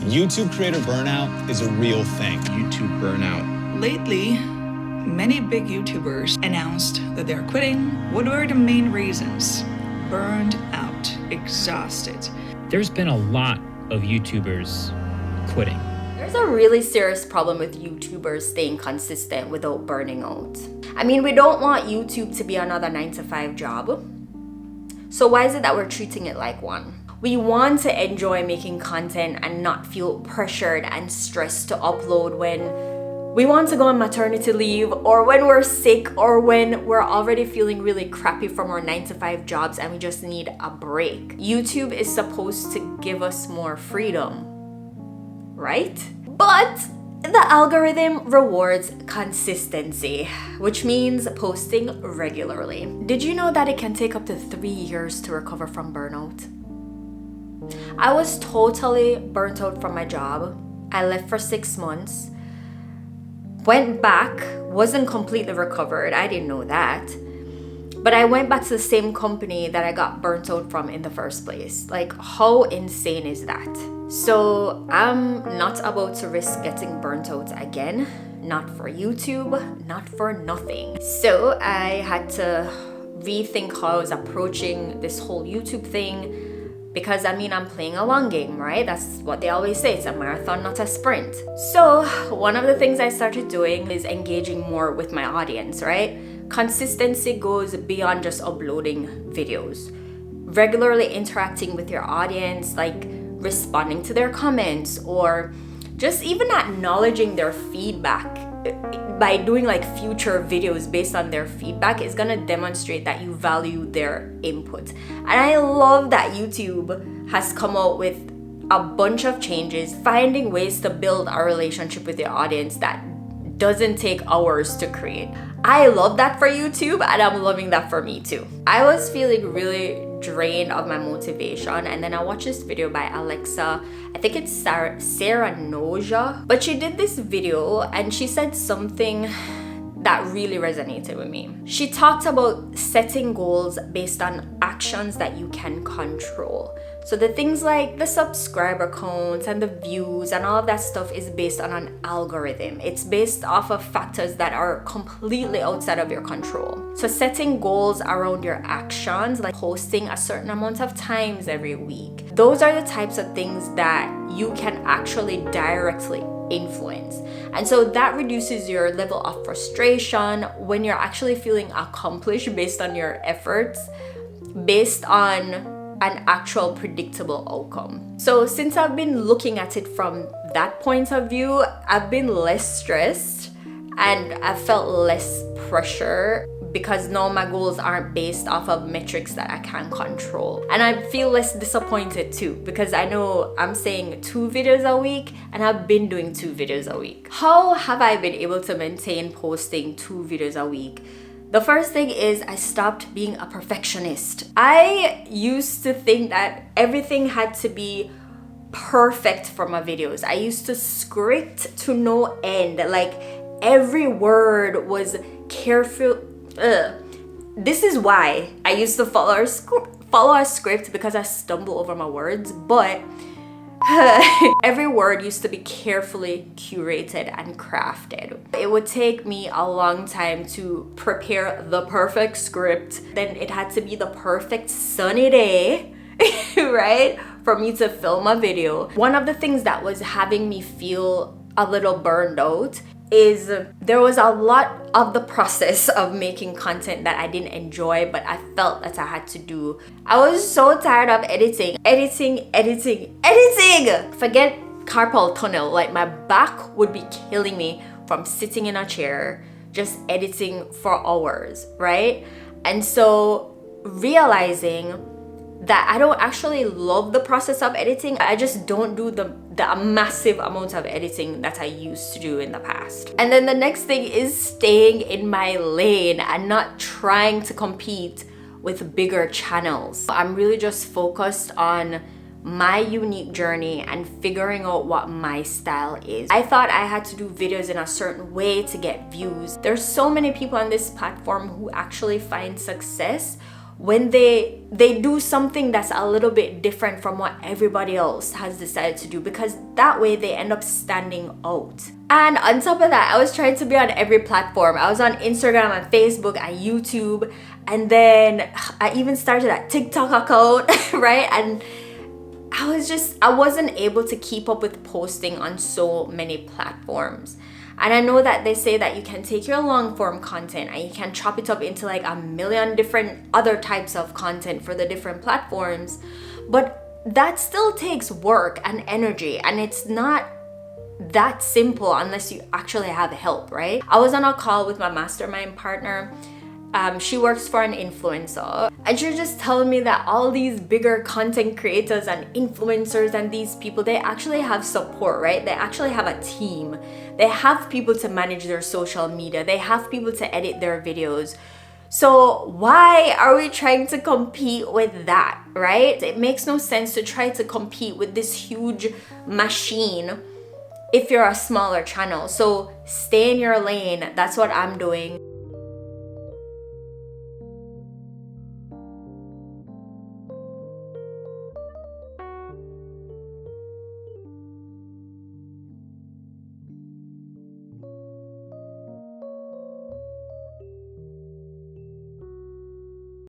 YouTube creator burnout is a real thing. YouTube burnout. Lately, many big YouTubers announced that they're quitting. What were the main reasons? Burned out, exhausted. There's been a lot of YouTubers quitting. There's a really serious problem with YouTubers staying consistent without burning out. I mean, we don't want YouTube to be another 9-to-5 job. So why is it that we're treating it like one? We want to enjoy making content and not feel pressured and stressed to upload when we want to go on maternity leave, or when we're sick, or when we're already feeling really crappy from our 9-to-5 jobs and we just need a break. YouTube is supposed to give us more freedom, right? But the algorithm rewards consistency, which means posting regularly. Did you know that it can take up to 3 years to recover from burnout? I was totally burnt out from my job. I left for 6 months, went back, wasn't completely recovered. I didn't know that. But I went back to the same company that I got burnt out from in the first place. Like, how insane is that? So I'm not about to risk getting burnt out again. Not for YouTube, not for nothing. So I had to rethink how I was approaching this whole YouTube thing. Because I mean, I'm playing a long game, right? That's what they always say. It's a marathon, not a sprint. So one of the things I started doing is engaging more with my audience, right? Consistency goes beyond just uploading videos. Regularly interacting with your audience, like responding to their comments, or just even acknowledging their feedback by doing like future videos based on their feedback is gonna demonstrate that you value their input. And I love that YouTube has come out with a bunch of changes, finding ways to build a relationship with your audience that doesn't take hours to create. I love that for YouTube, and I'm loving that for me too. I was feeling really drained of my motivation, and then I watched this video by Alexa. I think it's Sarah Noja, but she did this video and she said something that really resonated with me. She talked about setting goals based on actions that you can control. So the things like the subscriber counts and the views and all of that stuff is based on an algorithm. It's based off of factors that are completely outside of your control. So setting goals around your actions, like posting a certain amount of times every week, those are the types of things that you can actually directly influence. And so that reduces your level of frustration when you're actually feeling accomplished based on your efforts, based on an actual predictable outcome. So since I've been looking at it from that point of view, I've been less stressed and I felt less pressure, because now my goals aren't based off of metrics that I can control. And I feel less disappointed too, because I know I'm saying 2 videos a week and I've been doing 2 videos a week. How have I been able to maintain posting 2 videos a week? The first thing is I stopped being a perfectionist. I used to think that everything had to be perfect for my videos. I used to script to no end. Like every word was careful. This is why I used to follow a script, because I stumble over my words, but every word used to be carefully curated and crafted. It would take me a long time to prepare the perfect script. Then it had to be the perfect sunny day, right? For me to film a video. One of the things that was having me feel a little burned out is there was a lot of the process of making content that I didn't enjoy, but I felt that I had to do. I was so tired of editing. Forget carpal tunnel. Like my back would be killing me from sitting in a chair just editing for hours, right? And so realizing that I don't actually love the process of editing. I just don't do the massive amount of editing that I used to do in the past. And then the next thing is staying in my lane and not trying to compete with bigger channels. I'm really just focused on my unique journey and figuring out what my style is. I thought I had to do videos in a certain way to get views. There's so many people on this platform who actually find success when they do something that's a little bit different from what everybody else has decided to do, because that way they end up standing out. And on top of that, I was trying to be on every platform. I was on Instagram and Facebook and YouTube, and then I even started a TikTok account, right? And I wasn't able to keep up with posting on so many platforms. And I know that they say that you can take your long form content and you can chop it up into like a million different other types of content for the different platforms, but that still takes work and energy, and it's not that simple unless you actually have help, right? I was on a call with my mastermind partner. She works for an influencer, and she was just telling me that all these bigger content creators and influencers and these people, they actually have support, right? They actually have a team. They have people to manage their social media. They have people to edit their videos. So why are we trying to compete with that, right? It makes no sense to try to compete with this huge machine if you're a smaller channel. So stay in your lane. That's what I'm doing.